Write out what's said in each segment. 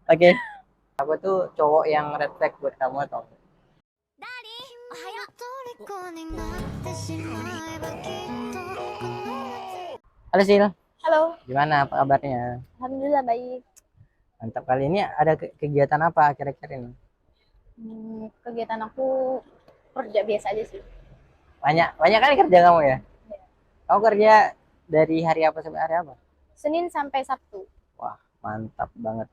Oke, aku tuh cowok yang red flag buat kamu atau enggak? おはよう。虜になってしまえばきっとこの Halo Sil, Halo, gimana apa kabarnya? alhamdulillah baik. Mantap, kali ini ada kegiatan apa kira-kira ini? Kegiatan aku kerja biasa aja sih. Banyak banyak kali kerja kamu ya? Kamu kerja dari hari apa sampai hari apa? Senin sampai Sabtu. Wah, mantap banget.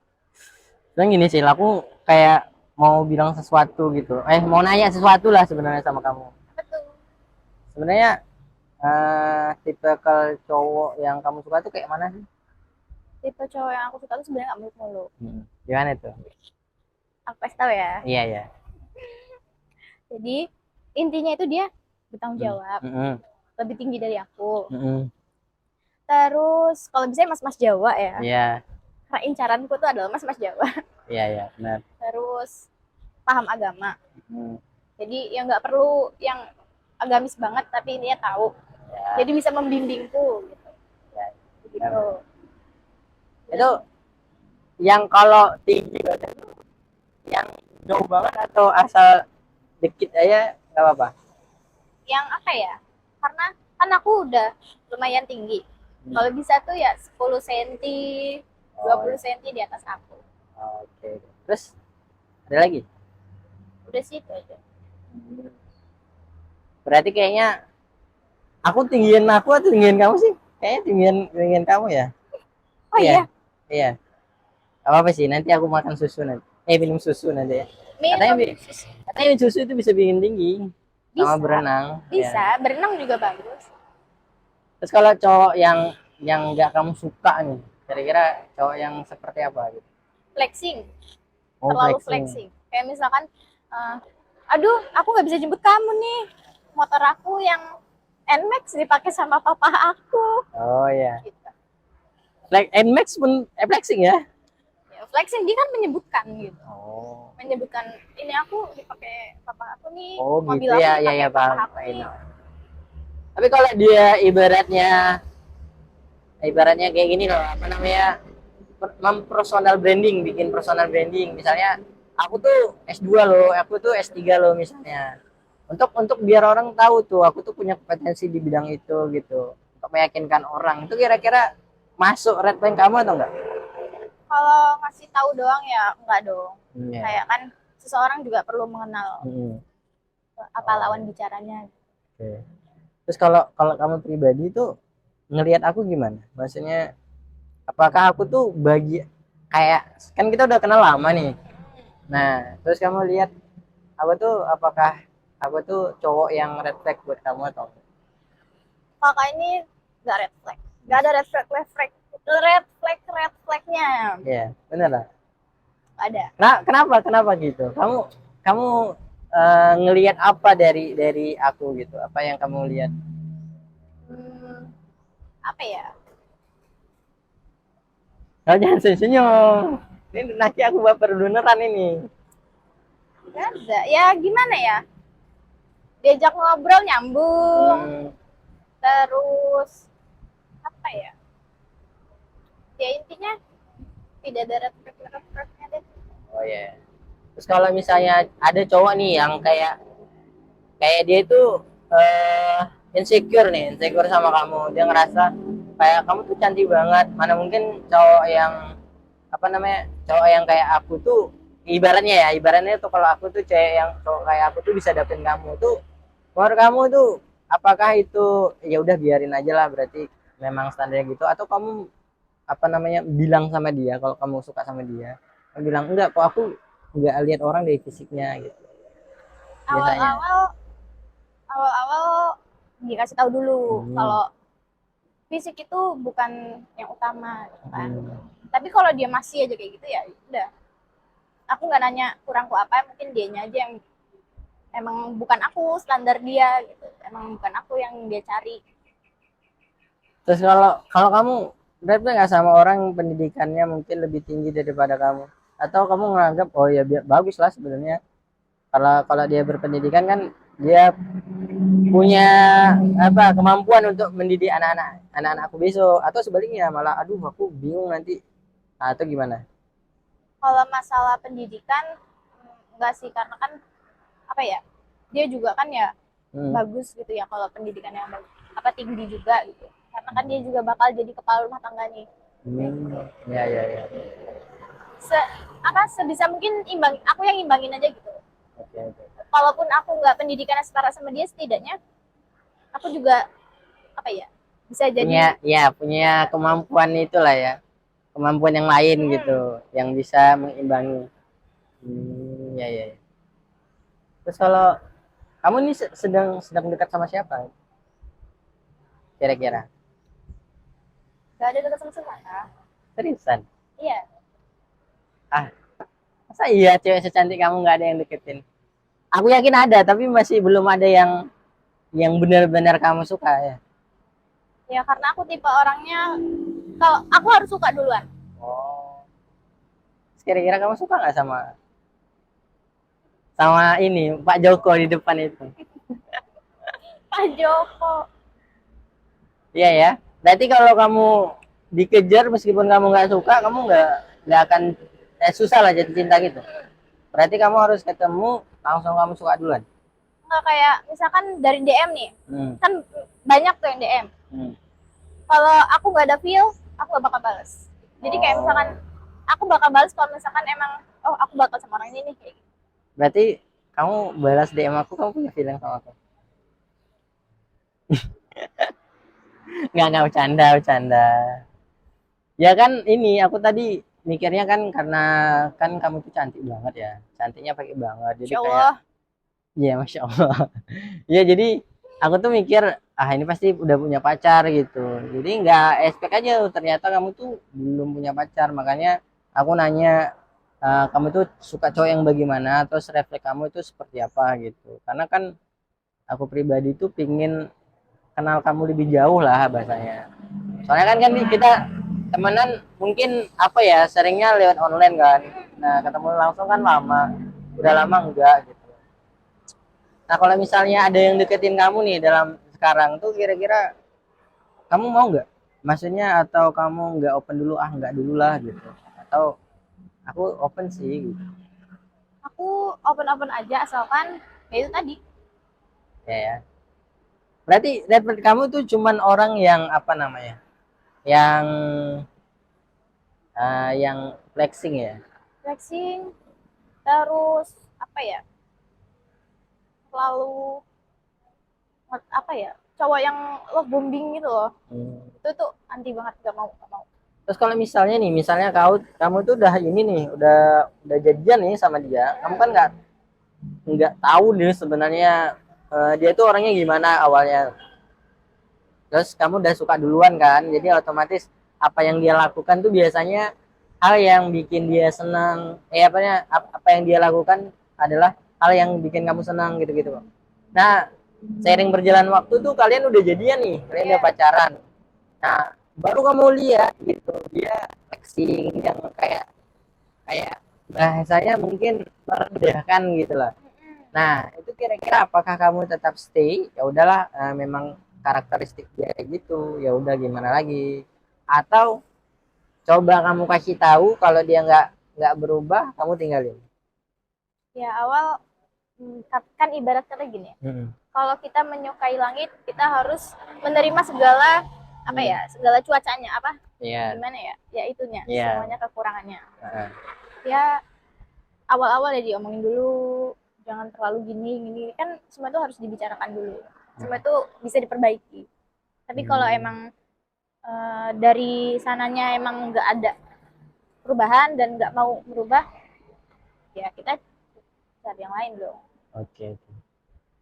Dan gini sih, aku kayak mau bilang sesuatu gitu. Mau nanya sesuatu lah sebenarnya sama kamu. Apa tuh? Sebenarnya tipe cowok yang kamu suka tuh kayak mana sih? Tipe cowok yang aku suka tuh sebenarnya nggak muluk-muluk. Gimana tuh? Aku kasih tahu ya. Iya ya. Jadi intinya itu dia bertanggung jawab, Mm-mm. lebih tinggi dari aku. Mm-mm. Terus kalau bisa mas-mas Jawa ya. Iya, Karena incaranku tuh adalah mas-mas Jawa. iya benar. Terus paham agama. Hmm. Jadi ya nggak perlu yang agamis banget, tapi dia tahu. Ya, Jadi bisa membimbingku gitu. ya. Gitu. Itu yang kalau tinggi banget itu yang jauh banget atau asal dikit aja nggak apa-apa? Yang apa ya? Karena kan aku udah lumayan tinggi. Kalau bisa tuh ya 10 cm, 20 cm di atas aku. Oke. Terus ada lagi? Udah sih itu aja. Berarti kayaknya aku tinggiin aku atau tinggiin kamu sih? Kayaknya tinggiin kamu ya? Oh iya, Iya. Apa sih? Nanti aku makan susu nanti. Minum susu nanti ya. minum Katanya susu itu bisa bikin tinggi. bisa, Sama berenang. bisa berenang juga bagus. Terus kalau cowok yang nggak kamu suka nih, kira-kira cowok yang seperti apa gitu? Flexing, Oh, terlalu flexing. Kayak misalkan, aduh, aku nggak bisa jemput kamu nih. Motor aku yang Nmax dipakai sama papa aku. Oh ya. Gitu. Nmax pun flexing ya? Ya, flexing dia kan menyebutkan gitu. Oh. Menyebutkan ini aku dipakai papa aku nih. Oh mobil gitu aku ya, dipakai ya papa paham. aku nih. Tapi kalau dia ibaratnya kayak gini loh, apa namanya, mempersonal branding, bikin personal branding. Misalnya aku tuh S2 loh, aku tuh S3 loh misalnya. Untuk biar orang tahu tuh aku tuh punya kompetensi di bidang itu gitu. Untuk meyakinkan orang. Itu kira-kira masuk red flag kamu atau enggak? Kalau ngasih tahu doang ya enggak dong. Iya. Kayak kan seseorang juga perlu mengenal apa lawan bicaranya. Oke. Terus kalau kamu pribadi tuh ngelihat aku gimana? Maksudnya apakah aku tuh kayak kan kita udah kenal lama nih. Nah, terus kamu lihat apakah aku tuh cowok yang red flag buat kamu atau enggak? Kakak ini nggak red flag, nggak ada red flagnya. Iya, bener lah. Ada. Nah, kenapa gitu? Kamu ngelihat apa dari aku gitu? Apa yang kamu lihat? Apa ya? Kau jangan senyum. Ini nanti aku baper beneran ini. Gak ada. Ya gimana ya? Diajak ngobrol nyambung. Terus apa ya? Ya intinya tidak ada red flagnya deh. Oh ya. Yeah. Terus kalau misalnya ada cowok nih yang kayak dia itu insecure sama kamu. Dia ngerasa kayak kamu tuh cantik banget. Mana mungkin cowok yang cowok yang kayak aku tuh ibaratnya tuh kalau aku tuh cowok kayak aku tuh bisa dapetin kamu tuh. Menurut kamu tuh apakah itu ya udah biarin aja lah, berarti memang standarnya gitu, atau kamu bilang sama dia kalau kamu suka sama dia, kamu bilang enggak kok, aku enggak lihat orang dari fisiknya gitu biasanya. Awal-awal dikasih tahu dulu kalau fisik itu bukan yang utama gitu kan. Tapi kalau dia masih aja kayak gitu ya udah, aku nggak nanya kurangku apa, mungkin dianya aja yang emang bukan aku standar dia gitu, emang bukan aku yang dia cari. Terus kalau kamu berarti nggak sama orang yang pendidikannya mungkin lebih tinggi daripada kamu, atau kamu menganggap oh ya bagus lah sebenarnya, kalau dia berpendidikan kan dia punya kemampuan untuk mendidik anak-anakku besok, atau sebaliknya malah aduh aku bingung nanti Nah, itu gimana? Kalau masalah pendidikan enggak sih, karena kan apa ya, dia juga kan ya Hmm. bagus gitu ya kalau pendidikannya bagus, apa tinggi juga gitu, karena kan dia juga bakal jadi kepala rumah tangga nih. Hmm. Ya, ya, ya. Se apa sebisa mungkin aku yang imbangin aja gitu. Oke, oke. Walaupun aku nggak pendidikannya setara sama dia, setidaknya aku juga apa ya, bisa Punya, jadi ya, punya kemampuan itulah ya. Kemampuan yang lain gitu, yang bisa mengimbangi. Ya, ya, ya. Terus kalau kamu ini sedang sedang dekat sama siapa kira-kira? nggak ada dekat sama siapa. Seriusan? Iya. Ah, masa iya cewek secantik kamu nggak ada yang deketin? Aku yakin ada, tapi masih belum ada yang benar-benar kamu suka ya. Ya karena aku tipe orangnya, kalau aku harus suka duluan. Oh. Kira-kira kamu suka nggak sama sama ini Pak Joko di depan itu? Pak Joko. Iya ya. Berarti kalau kamu dikejar meskipun kamu nggak suka, kamu nggak akan susah lah jatuh cinta gitu. Berarti kamu harus ketemu langsung kamu suka duluan. Nggak kayak misalkan dari DM nih, Hmm. kan banyak tuh yang DM. Hmm. Kalau aku nggak ada feel, aku nggak bakal balas. Jadi kayak misalkan aku bakal balas kalau misalkan emang, oh aku bakal sama orang ini nih kayak gitu. Berarti kamu balas DM aku, kamu punya feeling sama aku? Nggak bercanda, bercanda. Ya kan ini aku tadi mikirnya kan karena kan kamu tuh cantik banget ya. Cantiknya pakai banget. Jadi Insya kayak Allah. iya Masya Allah. Ya jadi aku tuh mikir ah ini pasti udah punya pacar gitu. Jadi nggak expect aja ternyata kamu tuh belum punya pacar. Makanya aku nanya kamu tuh suka cowok yang bagaimana, terus refleks kamu itu seperti apa gitu. Karena kan aku pribadi tuh pingin kenal kamu lebih jauh lah bahasanya. Soalnya kan kita temenan mungkin apa ya seringnya lewat online kan. Nah ketemu langsung kan lama, udah lama enggak gitu. Nah kalau misalnya ada yang deketin kamu nih dalam sekarang tuh kira-kira kamu mau nggak? Maksudnya atau kamu nggak open dulu, ah nggak dulu lah gitu. Atau aku open sih gitu. Aku open-open aja asalkan ya itu tadi. Ya ya. Berarti red flag kamu tuh cuman orang yang apa namanya? Yang yang flexing ya. Flexing, terus apa ya, selalu apa ya, cowok yang love bombing gitu loh. Hmm. Itu tuh anti banget, gak mau, gak mau. Terus kalau misalnya nih, misalnya kamu tuh udah ini nih, udah jadian nih sama dia, kamu kan nggak tahu nih sebenarnya dia tuh orangnya gimana awalnya. Terus kamu udah suka duluan kan, jadi otomatis apa yang dia lakukan tuh biasanya hal yang bikin dia senang. Apa yang dia lakukan adalah hal yang bikin kamu senang gitu-gitu. Nah, seiring berjalan waktu tuh kalian udah jadian nih, kalian udah pacaran. Nah, baru kamu lihat gitu dia flexing yang kayak kayak bahasanya mungkin merendahkan gitu lah. Nah, itu kira-kira apakah kamu tetap stay? Ya udahlah, memang karakteristik dia kayak gitu. Ya udah gimana lagi? Atau coba kamu kasih tahu kalau dia nggak berubah, kamu tinggalin. Ya awal kan ibarat kata gini, kalau kita menyukai langit, kita harus menerima segala apa ya, segala cuacanya apa, Iya. gimana ya, ya itunya, Iya. semuanya kekurangannya. Heeh. Ya awal-awal ya diomongin dulu, jangan terlalu gini kan, semua itu harus dibicarakan dulu, semua itu bisa diperbaiki. Tapi kalau emang dari sananya emang nggak ada perubahan dan nggak mau berubah, ya kita cari yang lain dong. Oke.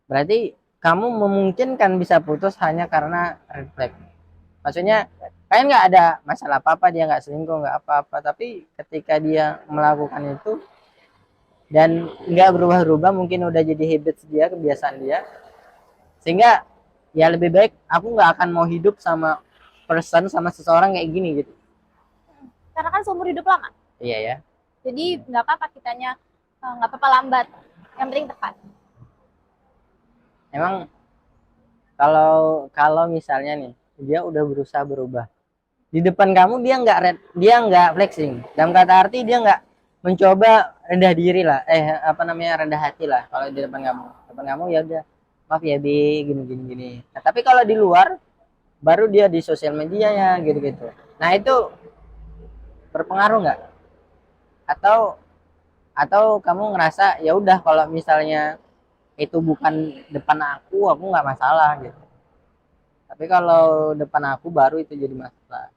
Berarti kamu memungkinkan bisa putus hanya karena red flag. Maksudnya kayak nggak ada masalah apa-apa, dia nggak selingkuh nggak apa-apa, tapi ketika dia melakukan itu dan nggak berubah-ubah, mungkin udah jadi habit dia, kebiasaan dia, sehingga ya lebih baik aku nggak akan mau hidup sama seseorang kayak gini gitu. Karena kan seumur hidup lama, Iya ya. jadi nggak apa-apa kitanya, nggak apa-apa lambat, yang penting tepat. Emang kalau kalau misalnya nih dia udah berusaha berubah, di depan kamu dia nggak flexing. Dalam kata arti dia nggak mencoba rendah diri lah, rendah hati lah. Kalau di depan kamu ya udah, maaf ya bi, gini gini gini. Nah, tapi kalau di luar, baru dia di sosial media ya gitu-gitu. Nah itu berpengaruh nggak? Atau kamu ngerasa ya udah kalau misalnya itu bukan depan aku nggak masalah gitu. Tapi kalau depan aku baru itu jadi masalah.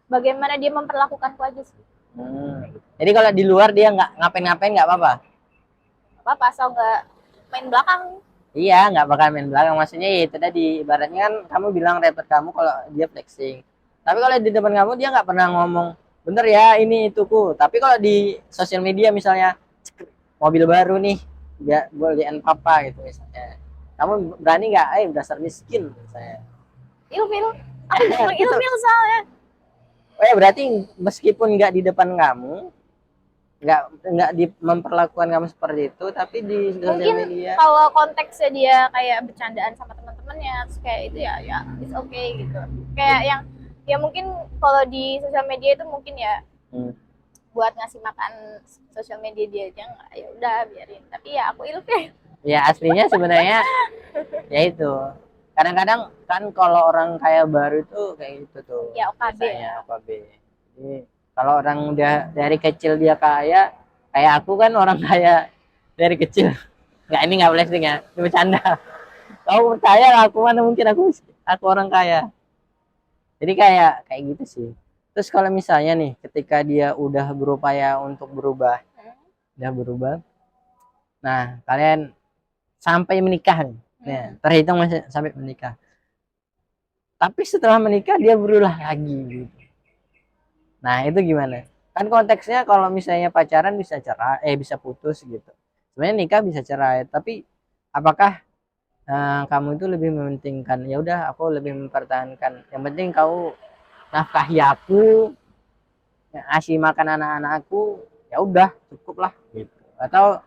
Bagaimana dia memperlakukanku aja sih. Jadi kalau di luar dia nggak ngapain-ngapain nggak apa-apa. Apa asal nggak main belakang. Iya, nggak bakal main belakang. Maksudnya ya itu tadi. Ibaratnya kan kamu bilang repot kamu kalau dia flexing. Tapi kalau di depan kamu dia nggak pernah ngomong, bener ya ini ituku. Tapi kalau di sosial media misalnya mobil baru nih, dia beliin papa gitu misalnya. Kamu berani nggak? Dasar miskin misalnya. Ilfil. Aku bilang ilfil soalnya. Oh ya berarti meskipun nggak di depan kamu, nggak memperlakukan kamu seperti itu, tapi di sosial Mungkin media. kalau konteksnya dia kayak bercandaan sama teman-temannya, terus kayak itu ya it's okay gitu. Kayak yang ya mungkin kalau di sosial media itu mungkin ya buat ngasih makan sosial media dia aja nggak, ya udah biarin. Tapi ya aku ilfil. Ya aslinya sebenarnya ya itu. Kadang-kadang kan kalau orang kaya baru itu kayak gitu tuh. Ya OKB biasanya, OKB. Jadi kalau orang udah dari kecil dia kaya, kayak aku kan orang kaya dari kecil. Nggak, ini nggak flexing ya, ini bercanda. Kamu percaya aku mana mungkin aku orang kaya. Jadi kayak gitu sih. Terus kalau misalnya nih ketika dia udah berupaya untuk berubah, udah berubah. Nah, kalian sampai menikah nih. Nah, terhitung masih sampai menikah. Tapi setelah menikah dia berulah lagi gitu. Nah, itu gimana? Kan konteksnya kalau misalnya pacaran bisa cerai, bisa putus gitu. Sebenarnya nikah bisa cerai, tapi apakah kamu itu lebih mementingkan ya udah aku lebih mempertahankan. Yang penting kau nafkahi aku, ngasih makan anak-anak aku, ya udah cukup lah gitu. Atau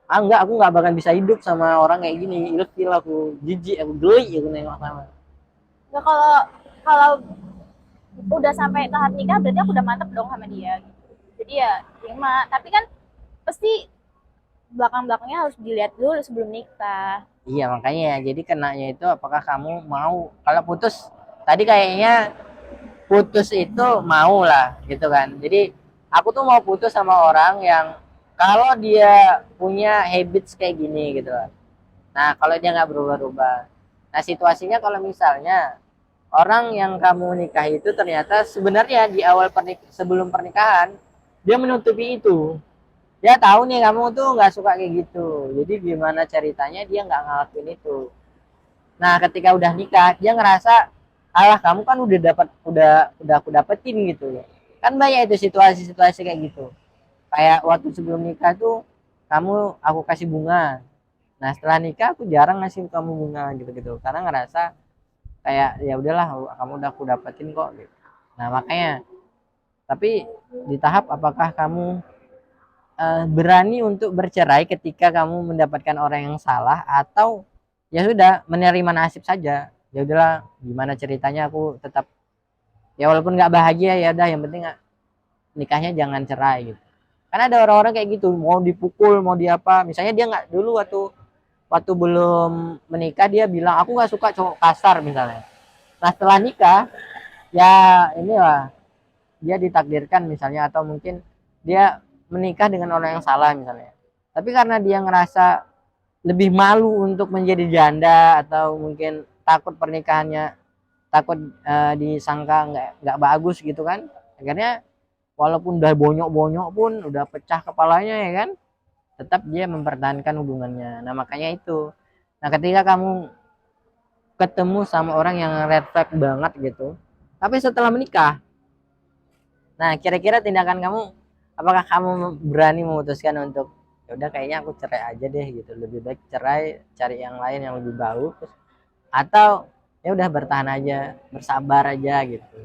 enggak, aku nggak bakal bisa hidup sama orang kayak gini, ilfil aku, jijik aku, geli aku nengok sama. Nggak, kalau udah sampai tahap nikah berarti aku udah mantep dong sama dia gitu. Jadi ya terima, tapi kan pasti belakang-belakangnya harus dilihat dulu sebelum nikah. Iya makanya ya, jadi kenanya itu apakah kamu mau, kalau putus tadi kayaknya putus itu mau lah gitu kan. Jadi aku tuh mau putus sama orang yang kalau dia punya habits kayak gini gitu lah. Nah kalau dia nggak berubah-ubah, nah situasinya kalau misalnya orang yang kamu nikahi itu ternyata sebenarnya di awal sebelum pernikahan dia menutupi itu, dia tahu nih kamu tuh nggak suka kayak gitu, jadi gimana ceritanya dia nggak ngelakuin itu. Nah ketika udah nikah dia ngerasa alah kamu kan udah aku dapetin gitu. Kan banyak itu situasi-situasi kayak gitu, kayak waktu sebelum nikah tuh aku kasih bunga, nah setelah nikah aku jarang ngasih kamu bunga gitu-gitu karena ngerasa kayak ya udahlah kamu udah aku dapetin kok gitu. Nah makanya, tapi di tahap apakah kamu berani untuk bercerai ketika kamu mendapatkan orang yang salah, atau ya sudah menerima nasib saja, ya udahlah gimana ceritanya aku tetap ya walaupun nggak bahagia ya udah yang penting nikahnya jangan cerai gitu. Karena ada orang-orang kayak gitu, mau dipukul mau diapa, misalnya dia nggak dulu waktu belum menikah dia bilang aku nggak suka cowok kasar misalnya. Nah setelah nikah ya inilah dia ditakdirkan misalnya, atau mungkin dia menikah dengan orang yang salah misalnya, tapi karena dia ngerasa lebih malu untuk menjadi janda, atau mungkin takut pernikahannya, takut disangka nggak bagus gitu kan, akhirnya walaupun udah bonyok-bonyok pun udah pecah kepalanya ya kan, tetap dia mempertahankan hubungannya. Nah makanya itu, nah ketika kamu ketemu sama orang yang red flag banget gitu, tapi setelah menikah, nah kira-kira tindakan kamu, apakah kamu berani memutuskan untuk ya udah kayaknya aku cerai aja deh gitu, lebih baik cerai cari yang lain yang lebih bagus, atau ya udah bertahan aja, bersabar aja gitu.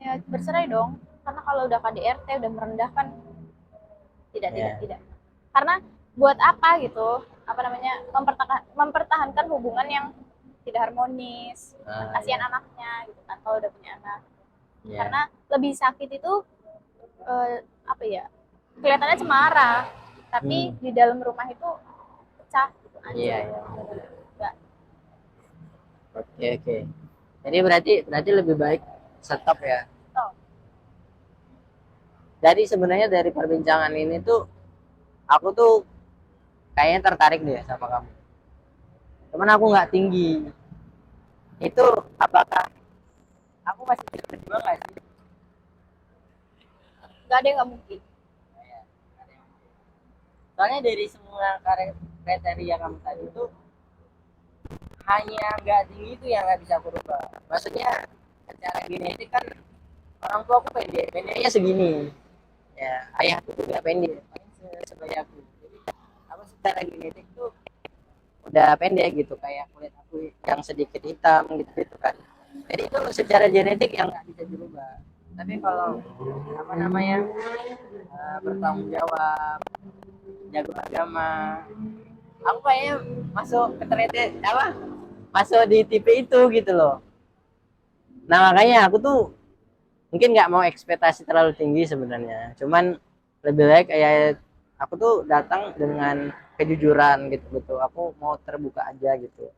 Ya bercerai dong, karena kalau udah KDRT udah merendahkan, tidak karena buat apa gitu, apa namanya, mempertahankan hubungan yang tidak harmonis. Kasihan anaknya gitu kan kalau udah punya anak. Iya. Karena lebih sakit itu apa ya? Kelihatannya cemara, tapi di dalam rumah itu pecah gitu aja. Iya, iya. Enggak. Oke, oke. Jadi berarti lebih baik stop ya. Oh, Jadi sebenarnya dari perbincangan ini tuh aku tuh kayaknya tertarik deh sama kamu. Cuman aku nggak tinggi. Itu apakah aku masih bisa berjuang nggak sih? enggak ada yang nggak mungkin. Soalnya dari semua kriteria kamu tadi itu hanya nggak tinggi itu yang nggak bisa aku rubah. Maksudnya secara genetik kan orang tua aku pendek, pendeknya segini. Ya, ayahku juga pendek, paling sebaya aku. Jadi aku secara genetik tuh udah pendek gitu, kayak kulit aku yang sedikit hitam gitu gitu kan. Jadi itu secara genetik yang nggak bisa dirubah. Tapi kalau apa namanya bertanggung jawab, jaga agama, aku kayaknya masuk ke apa masuk di tipe itu gitu loh. Nah makanya aku tuh mungkin nggak mau ekspektasi terlalu tinggi sebenarnya, cuman lebih baik kayak aku tuh datang dengan kejujuran gitu betul, aku mau terbuka aja gitu.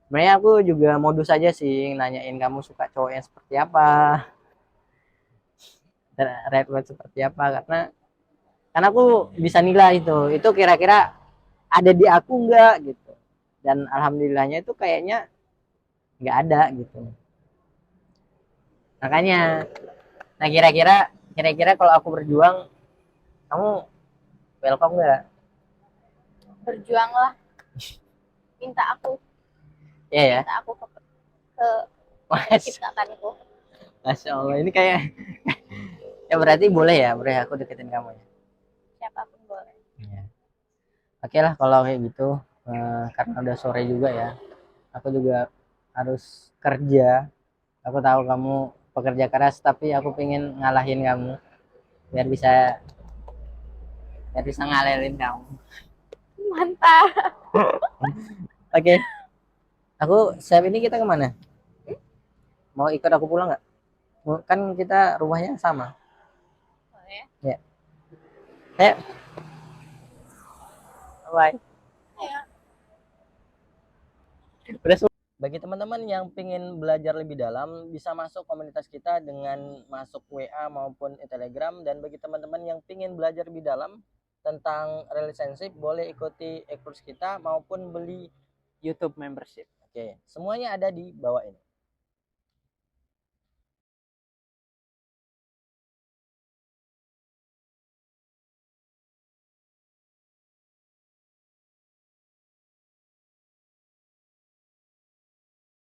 Sebenarnya aku juga modus aja sih nanyain kamu suka cowok yang seperti apa dan red flag seperti apa, karena aku bisa nilai itu kira-kira ada di aku nggak gitu, dan alhamdulillahnya itu kayaknya nggak ada gitu. Makanya nah kira-kira kalau aku berjuang kamu welcome nggak? Berjuanglah, minta aku, Iya ya. minta aku ke ciptakanku. Masya Allah ini kayak ya berarti boleh ya, boleh aku deketin kamu ya. Siapapun boleh. Iya. Oke lah kalau kayak gitu. Karena udah sore juga ya, aku juga harus kerja. Aku tahu kamu pekerja keras tapi aku pengen ngalahin kamu biar bisa ngalelin kamu. Mantap. Oke, aku siap ini kita kemana? Mau ikut aku pulang nggak? Kan kita rumahnya sama. Boleh. Ya. Ayo. Bye. Ayo. Udah. Bagi teman-teman yang pengen belajar lebih dalam bisa masuk komunitas kita dengan masuk WA maupun Telegram, dan bagi teman-teman yang pengen belajar lebih dalam tentang relationship boleh ikuti e-course kita maupun beli YouTube membership. Oke, semuanya ada di bawah ini.